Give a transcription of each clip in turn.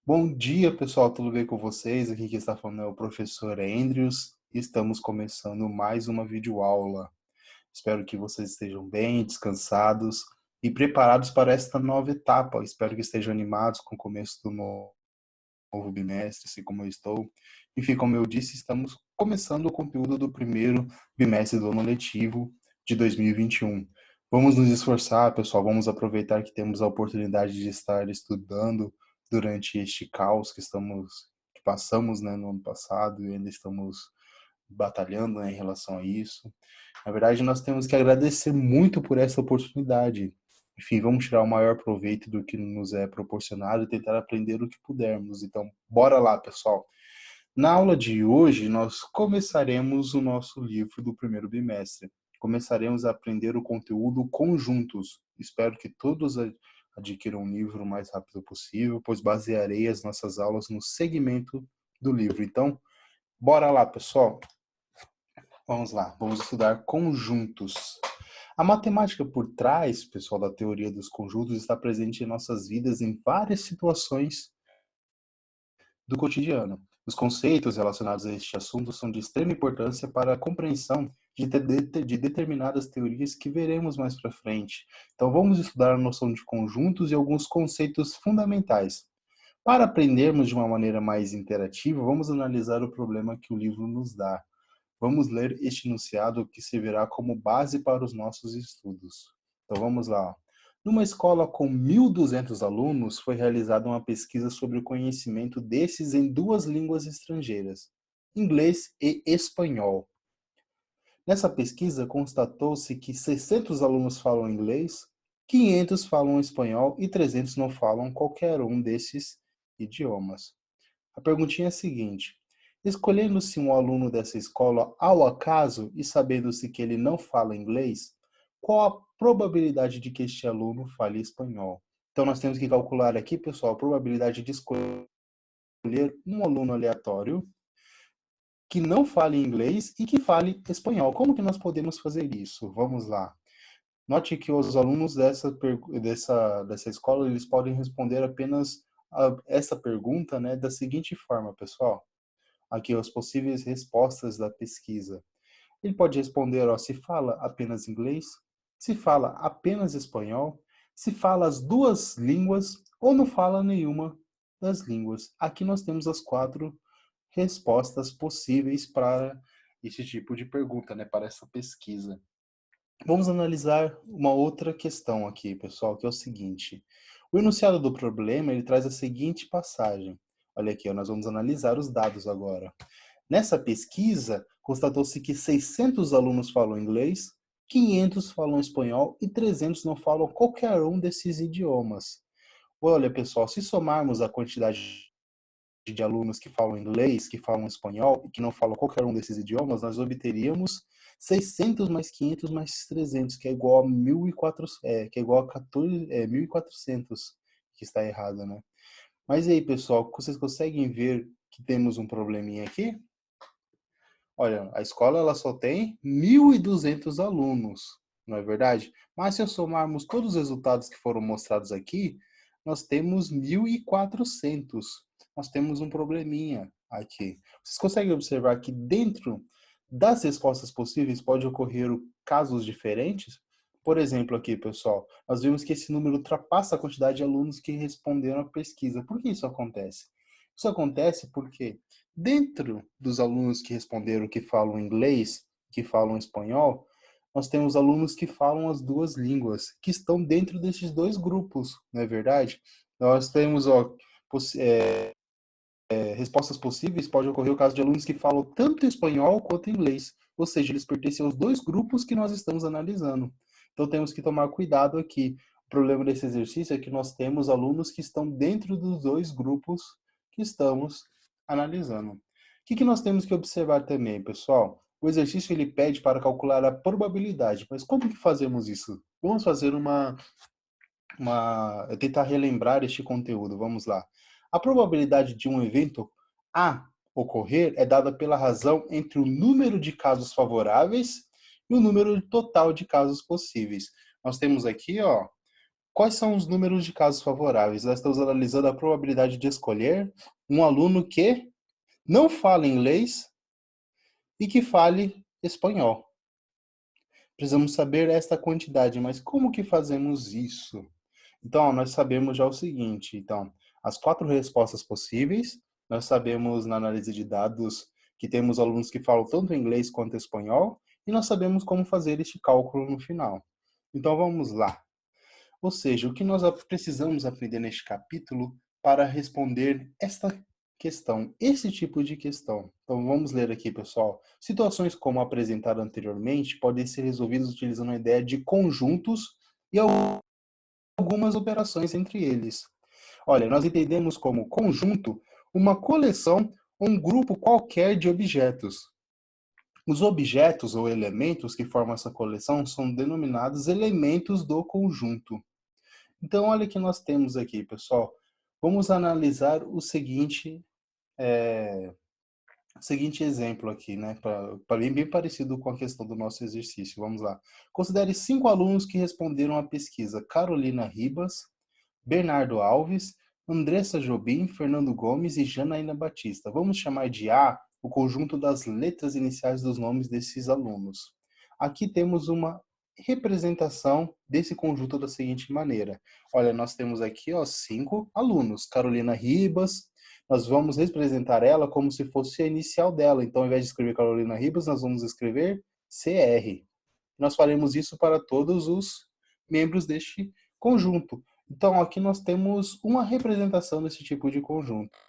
Bom dia, pessoal, tudo bem com vocês? Aqui quem está falando é o professor Andrews e estamos começando mais uma videoaula. Espero que vocês estejam bem, descansados e preparados para esta nova etapa. Espero que estejam animados com o começo do novo bimestre, assim como eu estou. Enfim, como eu disse, estamos começando o conteúdo do primeiro bimestre do ano letivo de 2021. Vamos nos esforçar, pessoal, vamos aproveitar que temos a oportunidade de estar estudando durante este caos que passamos, né, no ano passado e ainda estamos batalhando, né, em relação a isso. Na verdade, nós temos que agradecer muito por essa oportunidade. Enfim, vamos tirar o maior proveito do que nos é proporcionado e tentar aprender o que pudermos. Então, bora lá, pessoal. Na aula de hoje, nós começaremos o nosso livro do primeiro bimestre. Começaremos a aprender o conteúdo conjuntos. Espero que todos adquiram o livro o mais rápido possível, pois basearei as nossas aulas no segmento do livro. Então, bora lá, pessoal. Vamos lá, vamos estudar conjuntos. A matemática por trás, pessoal, da teoria dos conjuntos está presente em nossas vidas em várias situações do cotidiano. Os conceitos relacionados a este assunto são de extrema importância para a compreensão de determinadas teorias que veremos mais para frente. Então, vamos estudar a noção de conjuntos e alguns conceitos fundamentais. Para aprendermos de uma maneira mais interativa, vamos analisar o problema que o livro nos dá. Vamos ler este enunciado que servirá como base para os nossos estudos. Então vamos lá. Numa escola com 1.200 alunos, foi realizada uma pesquisa sobre o conhecimento desses em duas línguas estrangeiras, inglês e espanhol. Nessa pesquisa, constatou-se que 600 alunos falam inglês, 500 falam espanhol e 300 não falam qualquer um desses idiomas. A perguntinha é a seguinte: escolhendo-se um aluno dessa escola ao acaso e sabendo-se que ele não fala inglês, qual a probabilidade de que este aluno fale espanhol? Então, nós temos que calcular aqui, pessoal, a probabilidade de escolher um aluno aleatório que não fale inglês e que fale espanhol. Como que nós podemos fazer isso? Vamos lá. Note que os alunos dessa escola, eles podem responder apenas a essa pergunta, né, da seguinte forma, pessoal. Aqui as possíveis respostas da pesquisa. Ele pode responder, ó, se fala apenas inglês, se fala apenas espanhol, se fala as duas línguas ou não fala nenhuma das línguas. Aqui nós temos as quatro respostas possíveis para esse tipo de pergunta, né, para essa pesquisa. Vamos analisar uma outra questão aqui, pessoal, que é o seguinte. O enunciado do problema, ele traz a seguinte passagem. Olha aqui, ó, nós vamos analisar os dados agora. Nessa pesquisa, constatou-se que 600 alunos falam inglês, 500 falam espanhol e 300 não falam qualquer um desses idiomas. Olha, pessoal, se somarmos a quantidade de alunos que falam inglês, que falam espanhol e que não falam qualquer um desses idiomas, nós obteríamos 600 mais 500 mais 300, que é igual a 1.400, que é igual a 1.400, que está errado, né? Mas e aí, pessoal, vocês conseguem ver que temos um probleminha aqui? Olha, a escola ela só tem 1.200 alunos, não é verdade? Mas se somarmos todos os resultados que foram mostrados aqui, nós temos 1.400. Nós temos um probleminha aqui. Vocês conseguem observar que dentro das respostas possíveis pode ocorrer casos diferentes? Por exemplo, aqui, pessoal, nós vimos que esse número ultrapassa a quantidade de alunos que responderam à pesquisa. Por que isso acontece? Isso acontece porque dentro dos alunos que responderam que falam inglês, que falam espanhol, nós temos alunos que falam as duas línguas, que estão dentro desses dois grupos, não é verdade? Nós temos, ó, respostas possíveis, pode ocorrer o caso de alunos que falam tanto espanhol quanto inglês, ou seja, eles pertencem aos dois grupos que nós estamos analisando. Então temos que tomar cuidado aqui. O problema desse exercício é que nós temos alunos que estão dentro dos dois grupos que estamos analisando. O que nós temos que observar também, pessoal? O exercício ele pede para calcular a probabilidade, mas como que fazemos isso? Vamos fazer tentar relembrar este conteúdo. Vamos lá. A probabilidade de um evento A ocorrer é dada pela razão entre o número de casos favoráveis e o número total de casos possíveis. Nós temos aqui, ó, Quais são os números de casos favoráveis? Nós estamos analisando a probabilidade de escolher um aluno que não fala inglês e que fale espanhol. Precisamos saber esta quantidade, mas como que fazemos isso? Então, nós sabemos já o seguinte, então, as 4 respostas possíveis, nós sabemos na análise de dados que temos alunos que falam tanto inglês quanto espanhol, e nós sabemos como fazer este cálculo no final. Então, vamos lá. Ou seja, o que nós precisamos aprender neste capítulo para responder esta questão, esse tipo de questão. Então vamos ler aqui, pessoal. Situações como apresentado anteriormente podem ser resolvidas utilizando a ideia de conjuntos e algumas operações entre eles. Olha, nós entendemos como conjunto uma coleção ou um grupo qualquer de objetos. Os objetos ou elementos que formam essa coleção são denominados elementos do conjunto. Então, olha o que nós temos aqui, pessoal. Vamos analisar o seguinte exemplo aqui, né? Para mim, bem parecido com a questão do nosso exercício. Vamos lá. Considere 5 alunos que responderam à pesquisa: Carolina Ribas, Bernardo Alves, Andressa Jobim, Fernando Gomes e Janaína Batista. Vamos chamar de A o conjunto das letras iniciais dos nomes desses alunos. Aqui temos uma representação desse conjunto da seguinte maneira. Olha, nós temos aqui 5 alunos. Carolina Ribas, nós vamos representar ela como se fosse a inicial dela. Então, ao invés de escrever Carolina Ribas, nós vamos escrever CR. Nós faremos isso para todos os membros deste conjunto. Então, aqui nós temos uma representação desse tipo de conjunto.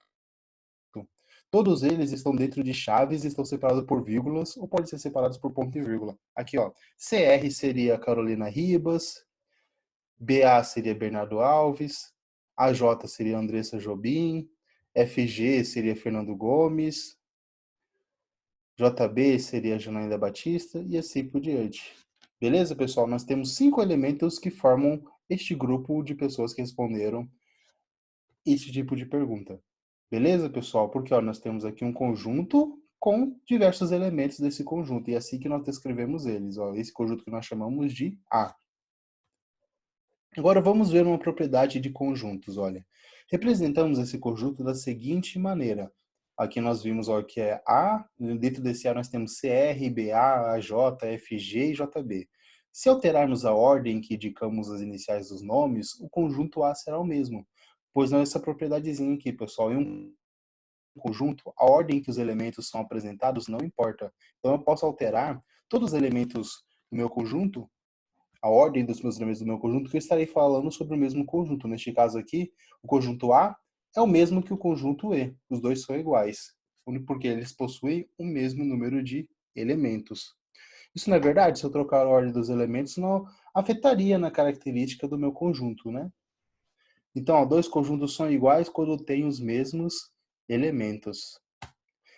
Todos eles estão dentro de chaves, estão separados por vírgulas, ou podem ser separados por ponto e vírgula. Aqui, CR seria Carolina Ribas, BA seria Bernardo Alves, AJ seria Andressa Jobim, FG seria Fernando Gomes, JB seria Janaína Batista, e assim por diante. Beleza, pessoal? Nós temos 5 elementos que formam este grupo de pessoas que responderam esse tipo de pergunta. Beleza, pessoal? Porque nós temos aqui um conjunto com diversos elementos desse conjunto, e é assim que nós descrevemos eles. Esse conjunto que nós chamamos de A. Agora vamos ver uma propriedade de conjuntos. Olha, representamos esse conjunto da seguinte maneira. Aqui nós vimos que é A, dentro desse A nós temos CR, BA, AJ, FG e JB. Se alterarmos a ordem que indicamos as iniciais dos nomes, o conjunto A será o mesmo. Pois não é essa propriedadezinha aqui, pessoal. Em um conjunto, a ordem que os elementos são apresentados não importa. Então eu posso alterar todos os elementos do meu conjunto, a ordem dos meus elementos do meu conjunto, que eu estarei falando sobre o mesmo conjunto. Neste caso aqui, o conjunto A é o mesmo que o conjunto E. Os dois são iguais, porque eles possuem o mesmo número de elementos. Isso não é verdade? Se eu trocar a ordem dos elementos, não afetaria na característica do meu conjunto, né? Então, dois conjuntos são iguais quando têm os mesmos elementos.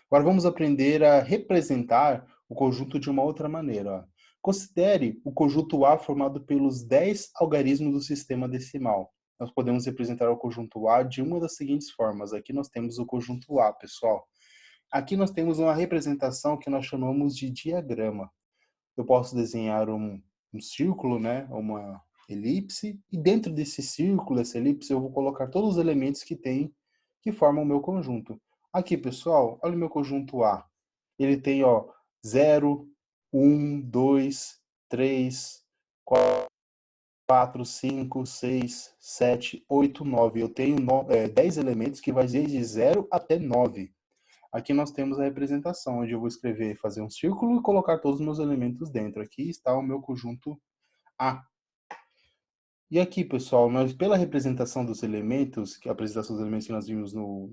Agora vamos aprender a representar o conjunto de uma outra maneira. Considere o conjunto A formado pelos 10 algarismos do sistema decimal. Nós podemos representar o conjunto A de uma das seguintes formas. Aqui nós temos o conjunto A, pessoal. Aqui nós temos uma representação que nós chamamos de diagrama. Eu posso desenhar um círculo, né, uma elipse, e dentro desse círculo, essa elipse, eu vou colocar todos os elementos que formam o meu conjunto. Aqui, pessoal, olha o meu conjunto A. Ele tem 0, 1, 2, 3, 4, 5, 6, 7, 8, 9. Eu tenho 10 elementos que vai desde 0 até 9. Aqui nós temos a representação, onde eu vou escrever, fazer um círculo e colocar todos os meus elementos dentro. Aqui está o meu conjunto A. E aqui, pessoal, pela representação dos elementos, que a apresentação dos elementos que nós vimos no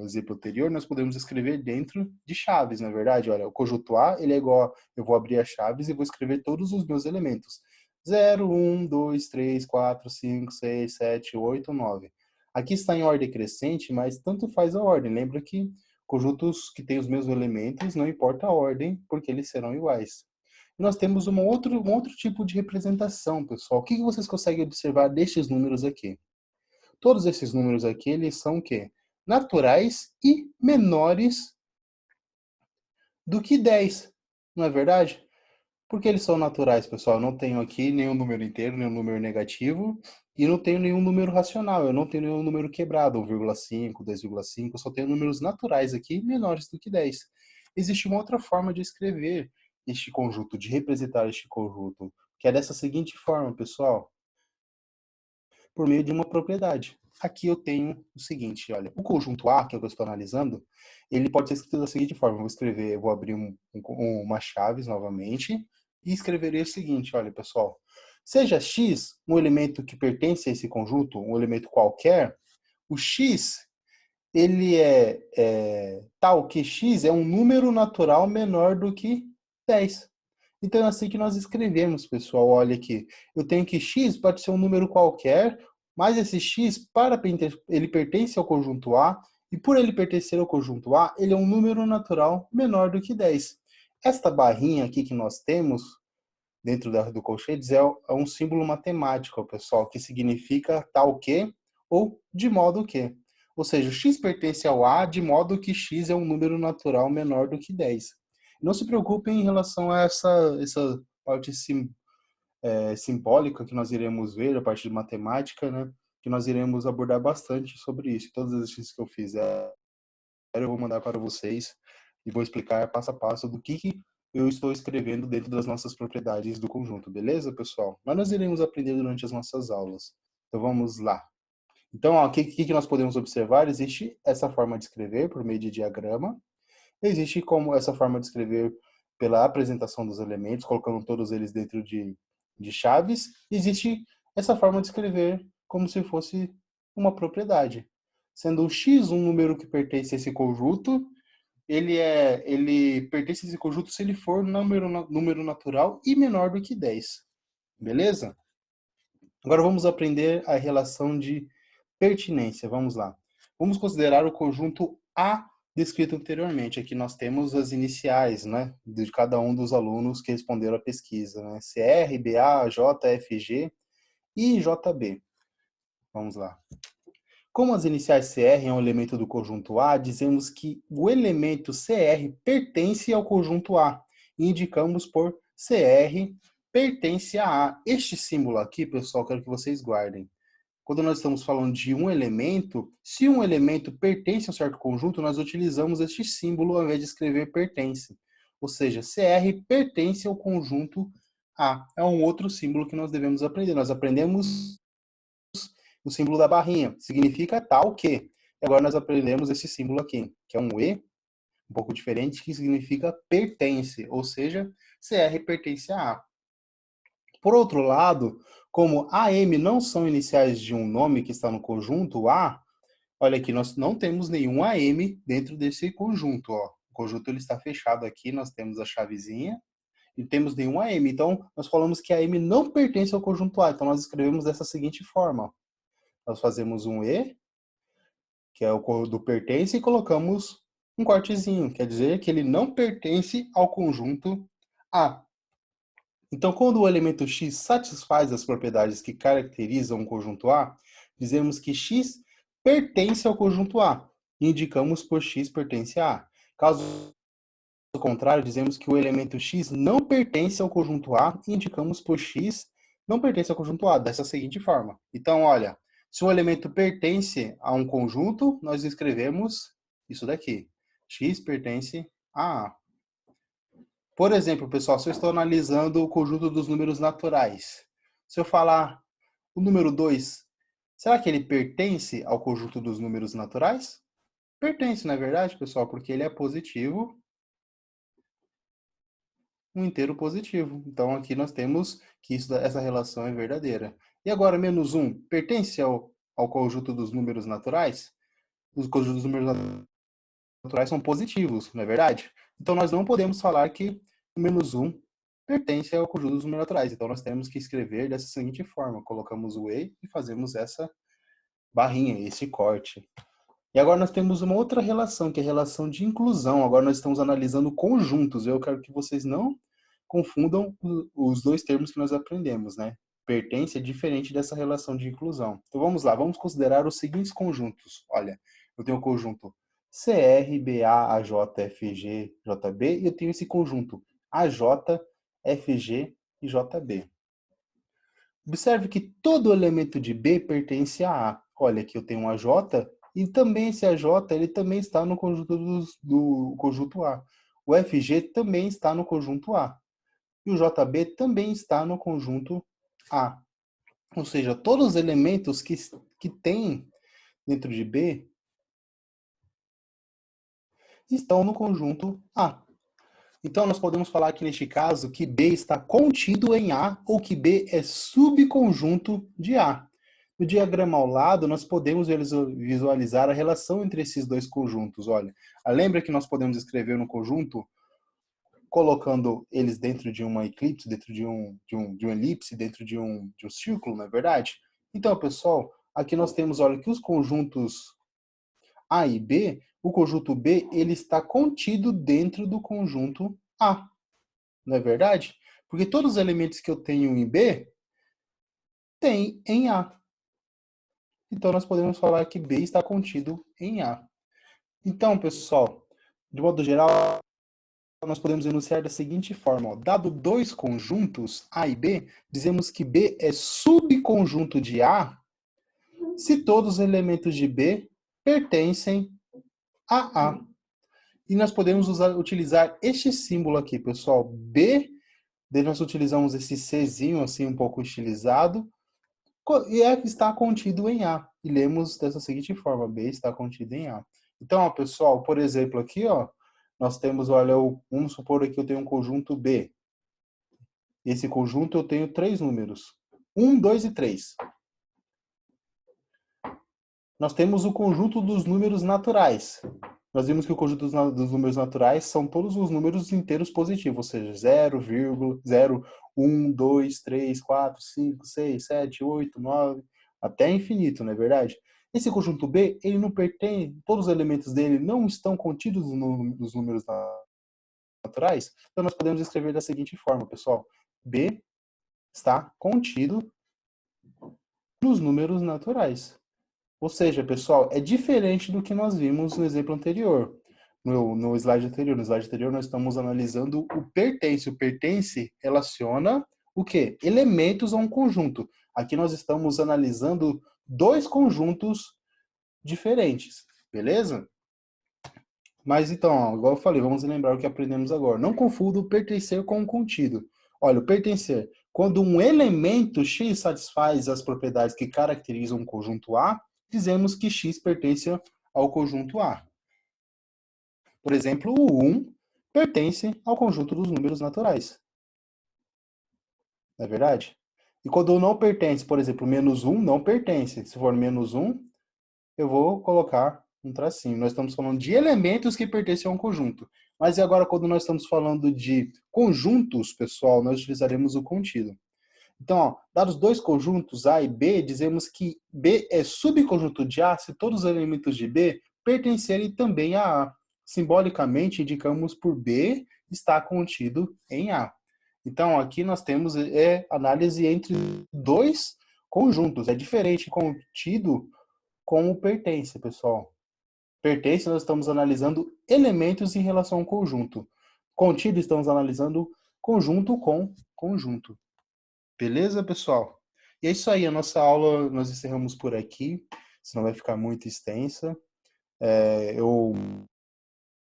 exemplo anterior, nós podemos escrever dentro de chaves, na verdade. Olha, o conjunto A, ele é igual, eu vou abrir as chaves e vou escrever todos os meus elementos. 0, 1, 2, 3, 4, 5, 6, 7, 8, 9. Aqui está em ordem crescente, mas tanto faz a ordem. Lembra que conjuntos que têm os mesmos elementos, não importa a ordem, porque eles serão iguais. Nós temos um outro tipo de representação, pessoal. O que vocês conseguem observar destes números aqui? Todos esses números aqui, eles são o quê? Naturais e menores do que 10. Não é verdade? Porque eles são naturais, pessoal. Eu não tenho aqui nenhum número inteiro, nenhum número negativo, e não tenho nenhum número racional. Eu não tenho nenhum número quebrado, 1,5, 2,5. Eu só tenho números naturais aqui, menores do que 10. Existe uma outra forma de escrever este conjunto, de representar este conjunto, que é dessa seguinte forma, pessoal, por meio de uma propriedade. Aqui eu tenho o seguinte, olha, o conjunto A, que é o que eu estou analisando, ele pode ser escrito da seguinte forma, eu vou abrir uma chaves novamente, e escreverei o seguinte, olha pessoal, seja X um elemento que pertence a esse conjunto, um elemento qualquer, o X, ele é tal que X é um número natural menor do que 10. Então é assim que nós escrevemos, pessoal. Olha aqui. Eu tenho que x pode ser um número qualquer, mas esse x, ele pertence ao conjunto A, e por ele pertencer ao conjunto A, ele é um número natural menor do que 10. Esta barrinha aqui que nós temos, dentro do colchetes, é um símbolo matemático, pessoal, que significa tal que ou de modo que. Ou seja, o x pertence ao A de modo que x é um número natural menor do que 10. Não se preocupem em relação a essa parte simbólica que nós iremos ver, a parte de matemática, né? Que nós iremos abordar bastante sobre isso. Todos os exercícios que eu fizer, eu vou mandar para vocês e vou explicar passo a passo do que eu estou escrevendo dentro das nossas propriedades do conjunto, beleza, pessoal? Mas nós iremos aprender durante as nossas aulas. Então vamos lá. Então, o que nós podemos observar? Existe essa forma de escrever por meio de diagrama. Existe como essa forma de escrever pela apresentação dos elementos, colocando todos eles dentro de chaves. Existe essa forma de escrever como se fosse uma propriedade. Sendo o x um número que pertence a esse conjunto, ele pertence a esse conjunto se ele for número natural e menor do que 10. Beleza? Agora vamos aprender a relação de pertinência. Vamos lá. Vamos considerar o conjunto A descrito anteriormente. Aqui nós temos as iniciais, né, de cada um dos alunos que responderam à pesquisa, né? CR, BA, J, FG e JB. Vamos lá. Como as iniciais CR é um elemento do conjunto A, dizemos que o elemento CR pertence ao conjunto A. E indicamos por CR pertence a A. Este símbolo aqui, pessoal, quero que vocês guardem. Quando nós estamos falando de um elemento, se um elemento pertence a um certo conjunto, nós utilizamos este símbolo ao invés de escrever pertence. Ou seja, CR pertence ao conjunto A. É um outro símbolo que nós devemos aprender. Nós aprendemos o símbolo da barrinha, significa tal que. E agora nós aprendemos esse símbolo aqui, que é um E, um pouco diferente, que significa pertence, ou seja, CR pertence a A. Por outro lado, como AM não são iniciais de um nome que está no conjunto A, olha aqui, nós não temos nenhum AM dentro desse conjunto. Ó. O conjunto ele está fechado aqui, nós temos a chavezinha, e não temos nenhum AM. Então, nós falamos que a AM não pertence ao conjunto A. Então, nós escrevemos dessa seguinte forma. Nós fazemos um E, que é o do pertence, e colocamos um cortezinho. Quer dizer que ele não pertence ao conjunto A. Então, quando o elemento X satisfaz as propriedades que caracterizam o conjunto A, dizemos que X pertence ao conjunto A e indicamos por X pertence a A. Caso contrário, dizemos que o elemento X não pertence ao conjunto A e indicamos por X não pertence ao conjunto A, dessa seguinte forma. Então, olha, se um elemento pertence a um conjunto, nós escrevemos isso daqui. X pertence a A. Por exemplo, pessoal, se eu estou analisando o conjunto dos números naturais, se eu falar o número 2, será que ele pertence ao conjunto dos números naturais? Pertence, não é verdade, pessoal? Porque ele é positivo, um inteiro positivo. Então, aqui nós temos que essa relação é verdadeira. E agora, menos 1, pertence ao conjunto dos números naturais? Os conjuntos dos números naturais são positivos, não é verdade? Então, nós não podemos falar que o menos 1 pertence ao conjunto dos números naturais. Então, nós temos que escrever dessa seguinte forma. Colocamos o E e fazemos essa barrinha, esse corte. E agora nós temos uma outra relação, que é a relação de inclusão. Agora nós estamos analisando conjuntos. Eu quero que vocês não confundam os dois termos que nós aprendemos, né? Pertence é diferente dessa relação de inclusão. Então vamos lá, vamos considerar os seguintes conjuntos. Olha, eu tenho o conjunto CR, BA, AJ, FG, JB, e eu tenho esse conjunto AJ, FG e JB. Observe que todo elemento de B pertence a A. Olha, aqui eu tenho um AJ, e também esse AJ ele também está no conjunto do conjunto A. O FG também está no conjunto A. E o JB também está no conjunto A. Ou seja, todos os elementos que tem dentro de B estão no conjunto A. Então, nós podemos falar aqui neste caso que B está contido em A ou que B é subconjunto de A. No diagrama ao lado, nós podemos visualizar a relação entre esses dois conjuntos. Olha, lembra que nós podemos escrever no conjunto colocando eles dentro de uma eclipse, dentro de um elipse, dentro de um círculo, não é verdade? Então, pessoal, aqui nós temos, olha, que os conjuntos A e B, o conjunto B, ele está contido dentro do conjunto A, não é verdade? Porque todos os elementos que eu tenho em B, tem em A. Então, nós podemos falar que B está contido em A. Então, pessoal, de modo geral, nós podemos enunciar da seguinte forma, ó, dado dois conjuntos, A e B, dizemos que B é subconjunto de A se todos os elementos de B pertencem a A. E nós podemos utilizar este símbolo aqui, pessoal, B, daí nós utilizamos esse Czinho, assim, um pouco estilizado, e está contido em A. E lemos dessa seguinte forma, B está contido em A. Então, ó, pessoal, por exemplo, aqui, ó, nós temos, olha, vamos supor aqui que eu tenho um conjunto B. Esse conjunto eu tenho três números, 1, 2 e 3. Nós temos o conjunto dos números naturais. Nós vimos que o conjunto dos números naturais são todos os números inteiros positivos, ou seja, 0, 0, 1, 2, 3, 4, 5, 6, 7, 8, 9, até infinito, não é verdade? Esse conjunto B, ele não pertence, todos os elementos dele não estão contidos nos números naturais, então nós podemos escrever da seguinte forma, pessoal. B está contido nos números naturais. Ou seja, pessoal, é diferente do que nós vimos no exemplo anterior, no slide anterior. No slide anterior, nós estamos analisando o pertence. O pertence relaciona o quê? Elementos a um conjunto. Aqui nós estamos analisando dois conjuntos diferentes, beleza? Mas então, ó, igual eu falei, vamos lembrar o que aprendemos agora. Não confunda o pertencer com o contido. Olha, o pertencer, quando um elemento X satisfaz as propriedades que caracterizam um conjunto A, dizemos que X pertence ao conjunto A. Por exemplo, o 1 pertence ao conjunto dos números naturais. Não é verdade? E quando o não pertence, por exemplo, menos 1 não pertence. Se for menos 1, eu vou colocar um tracinho. Nós estamos falando de elementos que pertencem a um conjunto. Mas e agora, quando nós estamos falando de conjuntos, pessoal, nós utilizaremos o contido. Então, ó, dados dois conjuntos, A e B, dizemos que B é subconjunto de A se todos os elementos de B pertencerem também a A. Simbolicamente, indicamos por B está contido em A. Então, aqui nós temos análise entre dois conjuntos. É diferente contido com o pertence, pessoal. Pertence, nós estamos analisando elementos em relação ao conjunto. Contido, estamos analisando conjunto com conjunto. Beleza, pessoal? E é isso aí, a nossa aula nós encerramos por aqui, senão vai ficar muito extensa. Eu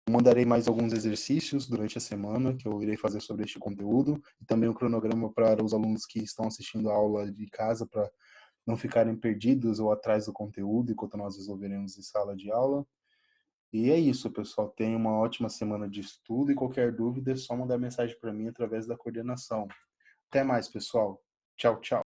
mandarei mais alguns exercícios durante a semana que eu irei fazer sobre este conteúdo e também um cronograma para os alunos que estão assistindo a aula de casa para não ficarem perdidos ou atrás do conteúdo enquanto nós resolveremos em sala de aula. E é isso, pessoal. Tenha uma ótima semana de estudo e qualquer dúvida é só mandar mensagem para mim através da coordenação. Até mais, pessoal. Tchau, tchau.